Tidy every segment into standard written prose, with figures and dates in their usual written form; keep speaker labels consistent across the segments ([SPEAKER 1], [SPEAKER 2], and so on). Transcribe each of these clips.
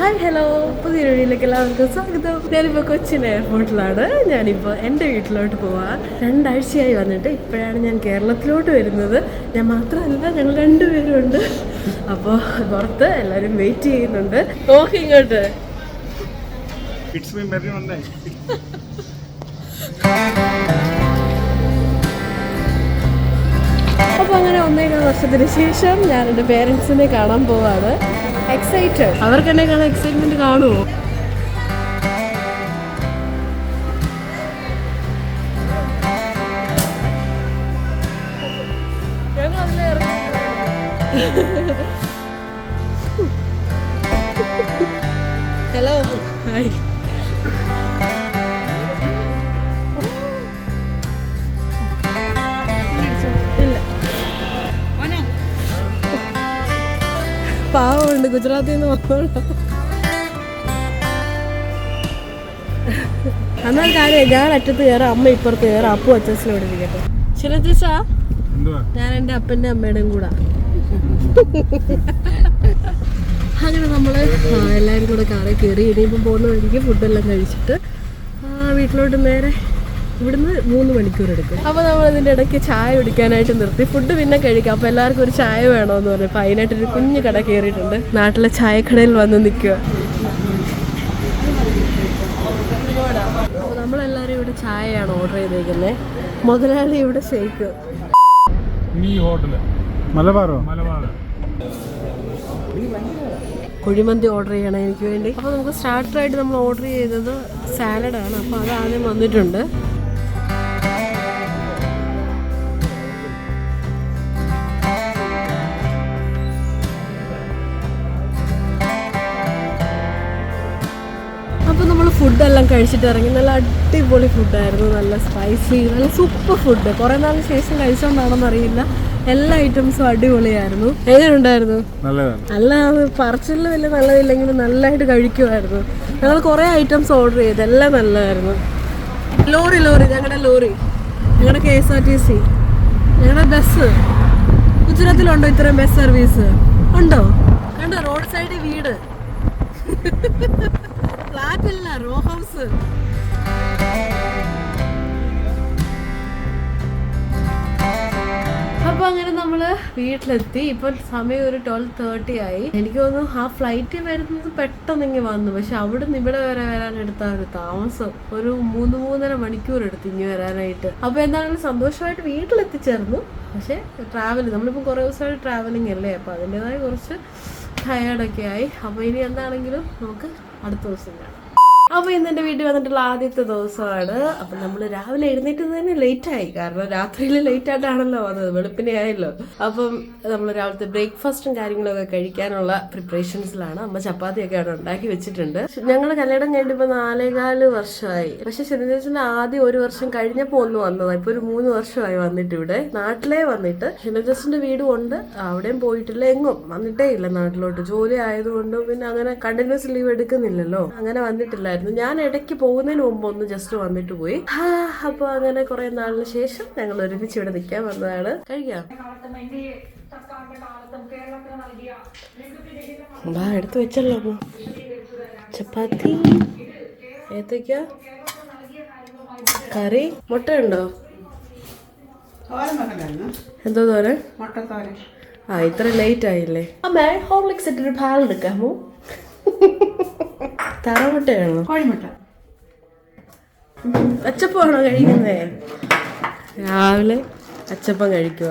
[SPEAKER 1] Hi hello, പുതിയ വീഡിയോയിലേക്ക് എല്ലാവർക്കും സ്വാഗതം. ഞാനിപ്പോൾ കൊച്ചിൻ എയർപോർട്ടിലാണ്. ഞാനിപ്പോൾ എൻ്റെ വീട്ടിലോട്ട് പോവാൻ 2 ആഴ്ചയായി വന്നിട്ട്. ഇപ്പോഴാണ് ഞാൻ കേരളത്തിലോട്ട് വരുന്നത്. ഞാൻ മാത്രമല്ല, ഞങ്ങൾ 2 പേരുണ്ട്. അപ്പോൾ പുറത്ത് എല്ലാവരും വെയിറ്റ് ചെയ്യുന്നുണ്ട്. നോക്കി ഇങ്ങോട്ട്. അപ്പോൾ അങ്ങനെ 1.5 വർഷത്തിന് ശേഷം ഞാൻ എൻ്റെ പേരൻസിനെ കാണാൻ പോവാണ്. എക്സൈറ്റഡ്. അവർക്ക് എന്നെ കാണാൻ എക്സൈറ്റ്മെന്റ് കാണുമോ? Hello, hi. പാവമുണ്ട്, ഗുജറാത്തിൽ നിന്ന് വന്നോളാം. എന്നാൽ കാര്യം, ഞാൻ അറ്റത്ത് കയറാം, അമ്മ ഇപ്പുറത്ത് കയറാം. അപ്പു അച്ഛനോട് ഇരിക്കട്ടെ. ശിലജീച്ചാ, ഞാൻ എൻ്റെ അപ്പൻ്റെ അമ്മയുടെയും കൂടെ. അങ്ങനെ നമ്മള് എല്ലാവരും കൂടെ കാറിൽ കയറി. ഇനിയിപ്പം പോകുന്ന വഴിക്ക് ഫുഡെല്ലാം കഴിച്ചിട്ട് വീട്ടിലോട്ട് നേരെ ഇവിടുന്ന് 3 മണിക്കൂർ എടുക്കും. അപ്പോൾ നമ്മൾ ഇതിൻ്റെ ഇടയ്ക്ക് ചായ കുടിക്കാനായിട്ട് നിർത്തി. ഫുഡ് പിന്നെ കഴിക്കാം. അപ്പോൾ എല്ലാവർക്കും ഒരു ചായ വേണമെന്ന് പറഞ്ഞു. അപ്പോൾ അതിനായിട്ടൊരു കുഞ്ഞു കട കയറിയിട്ടുണ്ട്. നാട്ടിലെ ചായക്കടയിൽ വന്ന് നിൽക്കുക. അപ്പോൾ നമ്മളെല്ലാവരും ഇവിടെ ചായയാണ് ഓർഡർ ചെയ്തേക്കുന്നത്. മുതലാളി ഇവിടെ ഷേക്ക്. കുഴിമന്തി ഓർഡർ ചെയ്യണം എനിക്ക് വേണ്ടി. അപ്പോൾ നമുക്ക് സ്റ്റാർട്ടറായിട്ട് നമ്മൾ ഓർഡർ ചെയ്തത് സാലഡാണ്. അപ്പോൾ അത് ആദ്യം വന്നിട്ടുണ്ട്. അപ്പോൾ നമ്മൾ ഫുഡെല്ലാം കഴിച്ചിട്ട് ഇറങ്ങി. നല്ല അടിപൊളി ഫുഡായിരുന്നു. നല്ല സ്പൈസി, നല്ല സൂപ്പർ ഫുഡ്. കുറേ നാളിന് ശേഷം കഴിച്ചോണ്ടാണെന്ന് അറിയില്ല. എല്ലാ ഐറ്റംസും അടിപൊളിയായിരുന്നു. എങ്ങനെയുണ്ടായിരുന്നു? നല്ല പറച്ചിൽ വലിയ നല്ലതില്ലെങ്കിലും നല്ലതായിട്ട് കഴിക്കുമായിരുന്നു. ഞങ്ങൾ കുറേ ഐറ്റംസ് ഓർഡർ ചെയ്ത്, എല്ലാം നല്ലതായിരുന്നു. ലോറി ഞങ്ങളുടെ KSRTC, ഞങ്ങളുടെ ബസ്. ഗുജറാത്തിലുണ്ടോ ഇത്രയും ബസ് സർവീസ്? ഉണ്ടോ? കണ്ടോ, റോഡ് സൈഡിൽ വീട്, ഫ്ലാറ്റല്ല, റോ ഹൗസ്. അപ്പോൾ അങ്ങനെ നമ്മൾ വീട്ടിലെത്തി. ഇപ്പോൾ സമയം ഒരു 12:30 ആയി. എനിക്ക് തോന്നുന്നു ആ ഫ്ലൈറ്റ് വരുന്നത് പെട്ടെന്ന് ഇങ്ങനെ വന്നു. പക്ഷെ അവിടെ നിന്ന് ഇവിടെ വരെ വരാനെടുത്ത ഒരു താമസം ഒരു 3-3.5 മണിക്കൂർ എടുത്ത് ഇനി വരാനായിട്ട്. അപ്പോൾ എന്താണെങ്കിലും സന്തോഷമായിട്ട് വീട്ടിലെത്തിച്ചേർന്നു. പക്ഷേ നമ്മളിപ്പോൾ കുറേ ദിവസമായിട്ട് ട്രാവലിംഗ് അല്ലേ, അപ്പോൾ അതിൻ്റെതായ കുറച്ച് ടയേർഡൊക്കെ ആയി. അപ്പോൾ ഇനി എന്താണെങ്കിലും നമുക്ക് അടുത്ത ദിവസം കാണാം. അപ്പോൾ ഇന്ന് എൻ്റെ വീട്ടിൽ വന്നിട്ടുള്ള ആദ്യത്തെ ദിവസമാണ്. അപ്പം നമ്മൾ രാവിലെ എഴുന്നേറ്റത് തന്നെ ലേറ്റായി. കാരണം രാത്രിയിൽ ലേറ്റായിട്ടാണല്ലോ വന്നത്, വെളുപ്പിനെ ആയല്ലോ. അപ്പം നമ്മൾ രാവിലത്തെ ബ്രേക്ക്ഫാസ്റ്റും കാര്യങ്ങളൊക്കെ കഴിക്കാനുള്ള പ്രിപ്പറേഷൻസിലാണ്. അമ്മ ചപ്പാത്തിയൊക്കെ അവിടെ ഉണ്ടാക്കി വെച്ചിട്ടുണ്ട്. ഞങ്ങൾ കല്യാണം കഴിഞ്ഞിപ്പോൾ 4.25 വർഷമായി. പക്ഷെ ശനിദേവസിൻ്റെ ആദ്യം 1 വർഷം കഴിഞ്ഞപ്പോൾ ഒന്ന് വന്നതാണ്. ഇപ്പോൾ ഒരു 3 വർഷമായി വന്നിട്ട് ഇവിടെ. നാട്ടിലേ വന്നിട്ട് ശനിദേവസിൻ്റെ വീടും ഉണ്ട്, അവിടെയും പോയിട്ടില്ല, എങ്ങും വന്നിട്ടേ ഇല്ല നാട്ടിലോട്ട്. ജോലി ആയതുകൊണ്ട് പിന്നെ അങ്ങനെ കണ്ടിന്യൂസ് ലീവ് എടുക്കുന്നില്ലല്ലോ, അങ്ങനെ വന്നിട്ടില്ല. ഞാൻ ഇടയ്ക്ക് പോകുന്നതിന് മുമ്പ് ഒന്ന് ജസ്റ്റ് വന്നിട്ട് പോയി. അപ്പൊ അങ്ങനെ കുറെ നാളിന് ശേഷം ഞങ്ങൾ ഒരുമിച്ച് ഇവിടെ നിൽക്കാൻ വന്നതാണ്. കഴിക്കാം, എടുത്ത് വെച്ചല്ലോ. ചപ്പാത്തി, ഏത്തക്ക കറി, മുട്ടയുണ്ടോ? എന്തോ തോരൻ? ഇത്ര ലേറ്റ് ആയില്ലേ? അമ്മേ, ഹോർലിക്സ് ഇട്ടൊരു പാലെടുക്കാമോ? തറമുട്ടയാണോ? കോഴിമുട്ട. അച്ചപ്പമാണോ കഴിക്കുന്നേ? രാവിലെ അച്ചപ്പം കഴിക്കുക.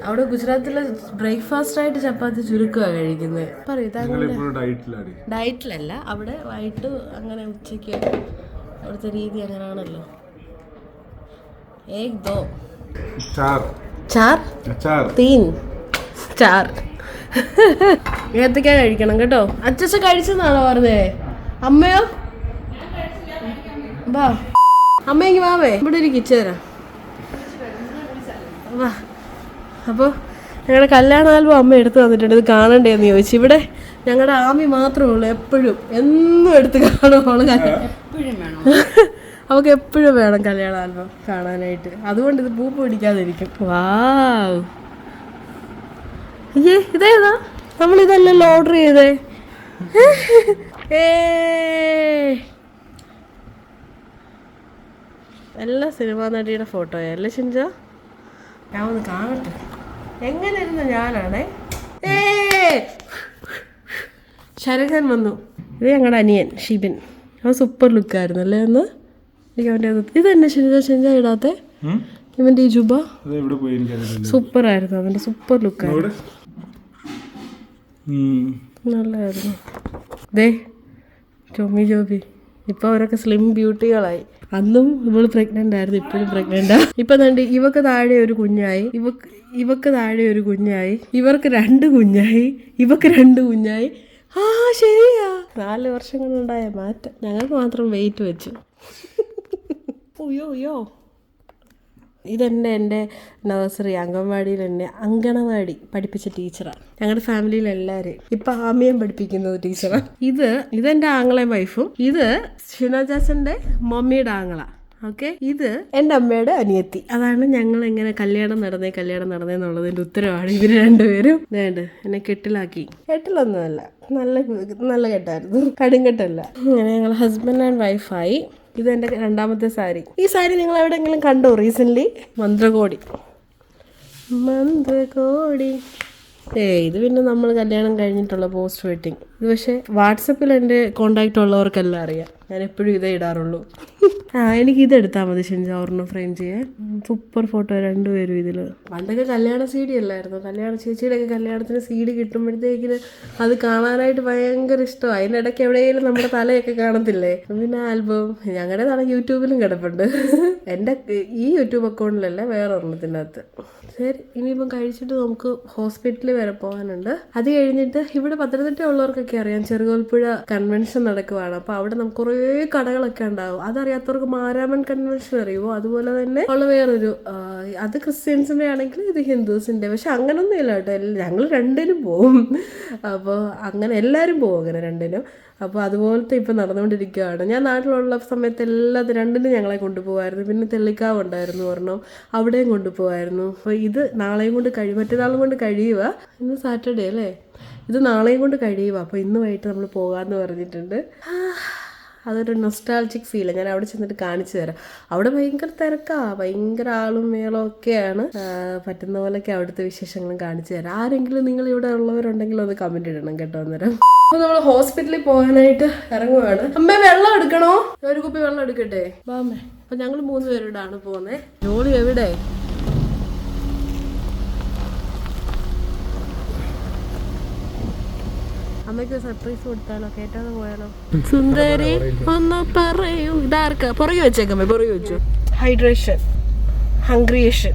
[SPEAKER 1] അവിടെ ഗുജറാത്തിലെ ബ്രേക്ക്ഫാസ്റ്റ് ആയിട്ട് ചപ്പാത്തി ചുരുക്കുക കഴിക്കുന്നത്. ഡയറ്റിലല്ല, അവിടെ വൈകിട്ട് അങ്ങനെ ഉച്ചയ്ക്ക് അവിടുത്തെ രീതി അങ്ങനെയാണല്ലോ. ഏക് ദോ ചാർ തീൻ ചാർ. ഏത്തക്ക കഴിക്കണം കേട്ടോ. അച്ഛൻ കഴിച്ചെന്നാണോ പറഞ്ഞേ? അമ്മയോ? വാ അമ്മയെങ്കിൽ വാവേ, ഇവിടെ ഒരു കിച്ചേരാ വാ. അപ്പോൾ ഞങ്ങളുടെ കല്യാണ ആൽബം അമ്മ എടുത്ത് തന്നിട്ടുണ്ട്. ഇത് കാണണ്ടേന്ന് ചോദിച്ചു. ഇവിടെ ഞങ്ങളുടെ ആമി മാത്രമേ ഉള്ളൂ, എപ്പോഴും എന്നും എടുത്ത് കാണുവാണ്. അവൾക്ക് എപ്പോഴും വേണം കല്യാണ ആൽബം കാണാനായിട്ട്. അതുകൊണ്ട് ഇത് പൂ പിടിക്കാതിരിക്കും. വാവ്, ഇതേതാ? നമ്മളിതല്ലല്ലോ ഓർഡർ ചെയ്തേ. എല്ലാ സിനിമാ നടിയുടെ ഫോട്ടോയാ അല്ലേ ഷിൻജ? ഞാൻ ഒന്ന് കാണട്ടെ എങ്ങനെ ഇരുന്ന് ഞാനാണേ. ശരഖൻ വന്നു. ഇത് ഞങ്ങളുടെ അനിയൻ ഷിബിൻ. അവൻ സൂപ്പർ ലുക്കായിരുന്നു അല്ലേ ഒന്ന്. എനിക്ക് അവൻ്റെ ഇത് തന്നെ ഷിൻജ ഇടാത്തെ ഇവൻ്റെ ഈ ജുബ സൂപ്പർ ആയിരുന്നു. അവൻ്റെ സൂപ്പർ ലുക്കായിരുന്നു, നല്ലതായിരുന്നു. ദേ ജോബി ഇപ്പൊ അവരൊക്കെ സ്ലിം ബ്യൂട്ടികളായി. അന്നും ഇവള് പ്രഗ്നന്റ് ആയിരുന്നു, ഇപ്പോഴും പ്രഗ്നന്റാ. ഇപ്പൊ കണ്ട് ഇവക്ക് താഴെ ഒരു കുഞ്ഞായി, ഇവക്ക് താഴെ ഒരു കുഞ്ഞായി, ഇവർക്ക് 2 കുഞ്ഞായി, ഇവക്ക് 2 കുഞ്ഞായി. ശരിയാ, 4 വർഷം കൊണ്ടുണ്ടായ മാറ്റം. ഞങ്ങൾക്ക് മാത്രം വെയിറ്റ് വെച്ചു. ഉയ്യോ ഇതെന്നെ എൻ്റെ നഴ്സറി അംഗൻവാടിയിൽ എന്നെ അങ്കണവാടി പഠിപ്പിച്ച ടീച്ചറാണ്. ഞങ്ങളുടെ ഫാമിലിയിൽ എല്ലാവരും ഇപ്പം ആമിയം പഠിപ്പിക്കുന്നത് ടീച്ചറാണ്. ഇതെൻ്റെ ആങ്ങളെയും വൈഫും, ഇത് ഷിനോജാസൻ്റെ മമ്മിയുടെ ആങ്ങള. ഓക്കെ, ഇത് എൻ്റെ അമ്മയുടെ അനിയത്തി. അതാണ് ഞങ്ങൾ എങ്ങനെ കല്യാണം നടന്നേന്നുള്ളതിൻ്റെ ഉത്തരവാണ് ഇവർ രണ്ടുപേരും. വേണ്ട എന്നെ കെട്ടിലൊന്നുമല്ല, നല്ല കെട്ടായിരുന്നു, കടുങ്കെട്ടല്ല. അങ്ങനെ ഞങ്ങൾ ഹസ്ബൻഡ് ആൻഡ് വൈഫായി. ഇത് എൻ്റെ 2ാമത്തെ സാരി. ഈ സാരി നിങ്ങൾ എവിടെയെങ്കിലും കണ്ടോ റീസെൻ്റ്ലി? മന്ത്രകോടി. ഇത് പിന്നെ നമ്മൾ കല്യാണം കഴിഞ്ഞിട്ടുള്ള പോസ്റ്റ് വെഡിങ്. ഇത് പക്ഷേ വാട്സപ്പിൽ എൻ്റെ കോണ്ടാക്റ്റ് ഉള്ളവർക്കെല്ലാം അറിയാം. ഞാൻ എപ്പോഴും ഇതേ ഇടാറുള്ളൂ. എനിക്ക് ഇതെടുത്താൽ മതി ഷിൻജ, ഒരെണ്ണം ഫ്രെയിം ചെയ്യാൻ. സൂപ്പർ ഫോട്ടോ രണ്ടുപേരും ഇതിൽ. പണ്ടൊക്കെ കല്യാണ CD അല്ലായിരുന്നു. ചേച്ചിയുടെയൊക്കെ കല്യാണത്തിന് CD കിട്ടുമ്പോഴത്തേക്കിന് അത് കാണാനായിട്ട് ഭയങ്കര ഇഷ്ടമാണ്. അതിൻ്റെ ഇടയ്ക്ക് എവിടെയെങ്കിലും നമ്മുടെ തലയൊക്കെ കാണത്തില്ലേ, പിന്നെ ആൽബം. ഞങ്ങളുടെ തല യൂട്യൂബിലും കിടപ്പുണ്ട്. എൻ്റെ ഈ യൂട്യൂബ് അക്കൗണ്ടിലല്ല, വേറെ ഒരെണ്ണത്തിൻ്റെ അകത്ത്. ശരി, ഇനിയിപ്പം കഴിച്ചിട്ട് നമുക്ക് ഹോസ്പിറ്റലിൽ വരെ പോകാനുണ്ട്. അത് കഴിഞ്ഞിട്ട് ഇവിടെ പത്തനംതിട്ട ഉള്ളവർക്കൊക്കെ അറിയാം, ചെറുകോൽപ്പുഴ കൺവെൻഷൻ നടക്കുവാണ്. അപ്പോൾ അവിടെ നമുക്ക് കുറേ കടകളൊക്കെ ഉണ്ടാവും. അതറിയാത്തവർക്ക് മാരാമൻ കൺവെൻഷൻ അറിയുമോ? അതുപോലെ തന്നെ ഉള്ള വേറൊരു, അത് ക്രിസ്ത്യൻസിൻ്റെ ആണെങ്കിൽ ഇത് ഹിന്ദുസിൻ്റെ. പക്ഷെ അങ്ങനൊന്നും ഇല്ല കേട്ടോ, ഞങ്ങൾ രണ്ടിനും പോവും. അപ്പോൾ അങ്ങനെ എല്ലാവരും പോവും, അങ്ങനെ രണ്ടിനും. അപ്പോൾ അതുപോലത്തെ ഇപ്പം നടന്നുകൊണ്ടിരിക്കുകയാണ്. ഞാൻ നാട്ടിലുള്ള സമയത്ത് രണ്ടിനും ഞങ്ങളെ കൊണ്ടുപോകായിരുന്നു. പിന്നെ തെള്ളിക്കാവ് ഉണ്ടായിരുന്നു ഒരെണ്ണം, അവിടെയും കൊണ്ടുപോകായിരുന്നു. അപ്പോൾ ഇത് നാളെയും കൊണ്ട് മറ്റന്നാളും കൊണ്ട് കഴിയുക. ഇന്ന് സാറ്റർഡേ അല്ലേ, ഇത് നാളെയും കൊണ്ട് കഴിയുക. അപ്പോൾ ഇന്ന് വൈകിട്ട് നമ്മൾ പോകാമെന്ന് പറഞ്ഞിട്ടുണ്ട്. അതൊരു നൊസ്റ്റാൾജിക് ഫീലാണ്. ഞാൻ അവിടെ ചെന്നിട്ട് കാണിച്ചു തരാം. അവിടെ ഭയങ്കര തിരക്കാണ്, ഭയങ്കര ആളും മേളവും ഒക്കെയാണ്. പറ്റുന്ന പോലെയൊക്കെ അവിടുത്തെ വിശേഷങ്ങളും കാണിച്ചു തരാം. ആരെങ്കിലും നിങ്ങൾ ഇവിടെ ഉള്ളവരുണ്ടെങ്കിൽ ഒന്ന് കമൻറ്റ് ഇടണം കേട്ടോ അന്നേരം. അപ്പോൾ നമ്മൾ ഹോസ്പിറ്റലിൽ പോകാനായിട്ട് ഇറങ്ങുവാണ്. അമ്മ വെള്ളം എടുക്കണോ? ഒരു കുപ്പി വെള്ളം എടുക്കട്ടെ? വാമ്മേ. അപ്പോൾ ഞങ്ങൾ 3 പേരോടാണ് പോകുന്നത്. ജോലി എവിടെ? അമ്മയ്ക്ക് സർപ്രൈസ് കൊടുത്താലോ? കേട്ടാതെ പോയാലോ? സുന്ദരി ഒന്ന് പറയൂ. ഇതാർക്കാ? പുറകെ വെച്ചേക്കമ്മേ, പുറകെ വെച്ചു. ഹൈഡ്രേഷൻ, ഹംഗ്രിയേഷൻ.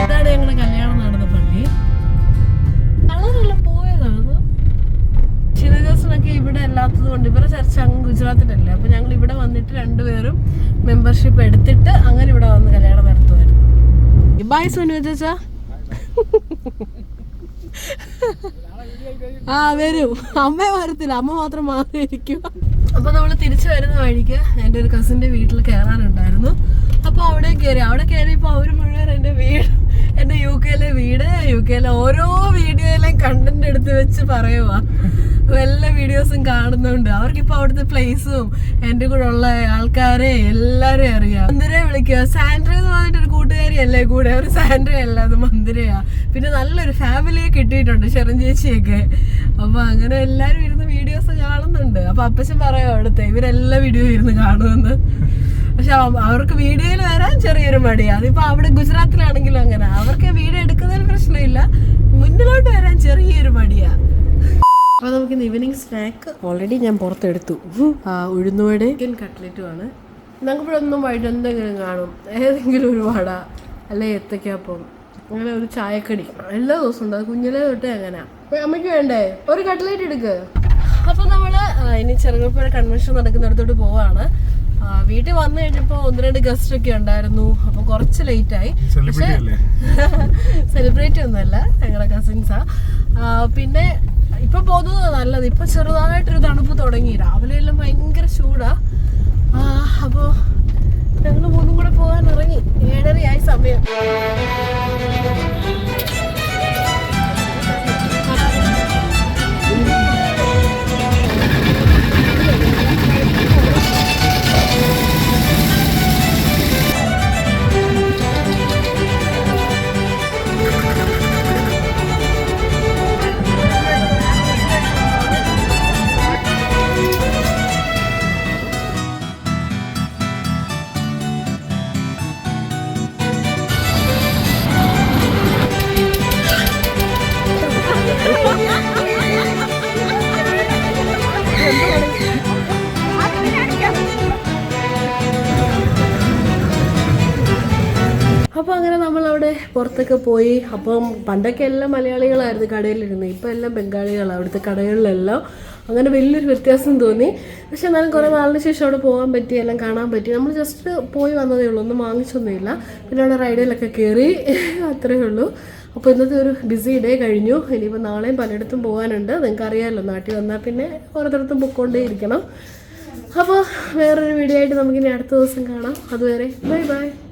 [SPEAKER 1] ഇതാണ് ഞങ്ങളുടെ കല്യാണം നടന്ന പള്ളി. കളറെല്ലാം പോയതാണ്. ഷിനജാസിനൊക്കെ ഇവിടെ അല്ലാത്തത് കൊണ്ട്, ഇവരുടെ ചർച്ച അങ്ങ് ഗുജറാത്തിലല്ലേ. അപ്പോൾ ഞങ്ങൾ ഇവിടെ വന്നിട്ട് രണ്ടുപേരും മെമ്പർഷിപ്പ് എടുത്തിട്ട് അങ്ങനെ ഇവിടെ വന്ന് കല്യാണം നടത്തുമായിരുന്നു. ബൈ സുനു ചേച്ചാ. വരൂ. അമ്മ വരത്തില്ല, അമ്മ മാത്രം മാറിയിരിക്കും. അപ്പൊ നമ്മള് തിരിച്ചു വരുന്ന വഴിക്ക് എൻ്റെ ഒരു കസിന്റെ വീട്ടിൽ കയറാനുണ്ടായിരുന്നു. അപ്പൊ അവിടെ കയറിയപ്പോ അവര് മുഴുവൻ എൻ്റെ UK വീട്, UK ഓരോ വീഡിയോയിലെയും കണ്ടന്റ് എടുത്ത് വെച്ച് പറയുവാ. എല്ലാ വീഡിയോസും കാണുന്നുണ്ട്. അവർക്കിപ്പോ അവിടുത്തെ പ്ലേസും എൻ്റെ കൂടെ ഉള്ള ആൾക്കാരെ എല്ലാരെയും അറിയാം. മന്ദിരയെ വിളിക്കുക. സാൻഡ്ര എന്ന് പറഞ്ഞിട്ടൊരു കൂട്ടുകാരിയല്ലേ കൂടെ, ഒരു സാൻഡ്ര അല്ല, അത് മന്ദിരയാ. പിന്നെ നല്ലൊരു ഫാമിലിയെ കിട്ടിയിട്ടുണ്ട്, ശരൺ ചേച്ചിയൊക്കെ. അപ്പൊ അങ്ങനെ എല്ലാരും ഇരുന്ന് വീഡിയോസ് കാണുന്നുണ്ട്. അപ്പൊ അപ്പച്ചൻ പറയാം അവിടുത്തെ ഇവരെല്ലാ വീഡിയോ ഇരുന്ന് കാണുമെന്ന്. പക്ഷെ അവർക്ക് വീഡിയോയിൽ വരാൻ ചെറിയൊരു മടിയാണ്. അതിപ്പോ അവിടെ ഗുജറാത്തിലാണെങ്കിലും അങ്ങനെ, അവർക്ക് വീഡിയോ എടുക്കുന്നതിന് പ്രശ്നമില്ല, മുന്നിലോട്ട് വരാൻ ചെറിയൊരു മടിയാ. അപ്പോൾ നമുക്ക് ഈവനിങ് സ്നാക്ക് ഓൾറെഡി ഞാൻ പുറത്തെടുത്തു. ഉഴുന്നുവട, ചിക്കൻ കട്ട്ലറ്റുമാണ്. നമുക്കിവിടൊന്നും വൈകിട്ട് എന്തെങ്കിലും കാണും, ഏതെങ്കിലും ഒരു വട അല്ലെ ഏത്തയ്ക്കാപ്പം, അങ്ങനെ ഒരു ചായക്കടി എല്ലാ ദിവസവും ഉണ്ട്. അത് കുഞ്ഞിലേ തൊട്ടേ അങ്ങനെ. അമ്മയ്ക്ക് വേണ്ടേ ഒരു കട്ട്ലറ്റ് എടുക്ക്. അപ്പോൾ നമ്മൾ ഇനി ചെറുകോൽപ്പുഴ കൺവെൻഷൻ നടക്കുന്നിടത്തോട്ട് പോവാണ്. വീട്ടിൽ വന്നു കഴിഞ്ഞപ്പോൾ 1-2 ഗസ്റ്റ് ഒക്കെ ഉണ്ടായിരുന്നു. അപ്പോൾ കുറച്ച് ലേറ്റായി. പക്ഷേ സെലിബ്രേറ്റ് ഒന്നുമല്ല, ഞങ്ങളുടെ കസിൻസാ. പിന്നെ ഇപ്പൊ പോകുന്നത് നല്ലത്. ഇപ്പൊ ചെറുതായിട്ടൊരു തണുപ്പ് തുടങ്ങി. രാവിലെ എല്ലാം ഭയങ്കര ചൂടാ. അപ്പോൾ ഞങ്ങൾ 3 കൂടെ പോകാൻ ഇറങ്ങി. 7:30 സമയം. പുറത്തൊക്കെ പോയി. അപ്പം പണ്ടൊക്കെ എല്ലാം മലയാളികളായിരുന്നു കടയിലിരുന്നത്, ഇപ്പോൾ എല്ലാം ബംഗാളികളാണ് അവിടുത്തെ കടകളിലെല്ലാം. അങ്ങനെ വലിയൊരു വ്യത്യാസം തോന്നി. പക്ഷെ എന്നാലും കുറേ നാളിന് ശേഷം അവിടെ പോകാൻ പറ്റി, എല്ലാം കാണാൻ പറ്റി. നമ്മൾ ജസ്റ്റ് പോയി വന്നതേ ഉള്ളൂ, ഒന്നും വാങ്ങിച്ചൊന്നുമില്ല. പിന്നെ അവിടെ റൈഡിലൊക്കെ കയറി, അത്രയേ ഉള്ളൂ. അപ്പോൾ ഇന്നത്തെ ഒരു ബിസി ഡേ കഴിഞ്ഞു. ഇനിയിപ്പോൾ നാളെയും പലയിടത്തും പോകാനുണ്ട്. നിങ്ങൾക്ക് അറിയാമല്ലോ, നാട്ടിൽ വന്നാൽ പിന്നെ ഓരോരുത്തരത്തും പൊയ്ക്കൊണ്ടേ ഇരിക്കണം. അപ്പോൾ വേറൊരു വീഡിയോ ആയിട്ട് നമുക്കിനി അടുത്ത ദിവസം കാണാം. അതുവരെ ബൈ ബൈ.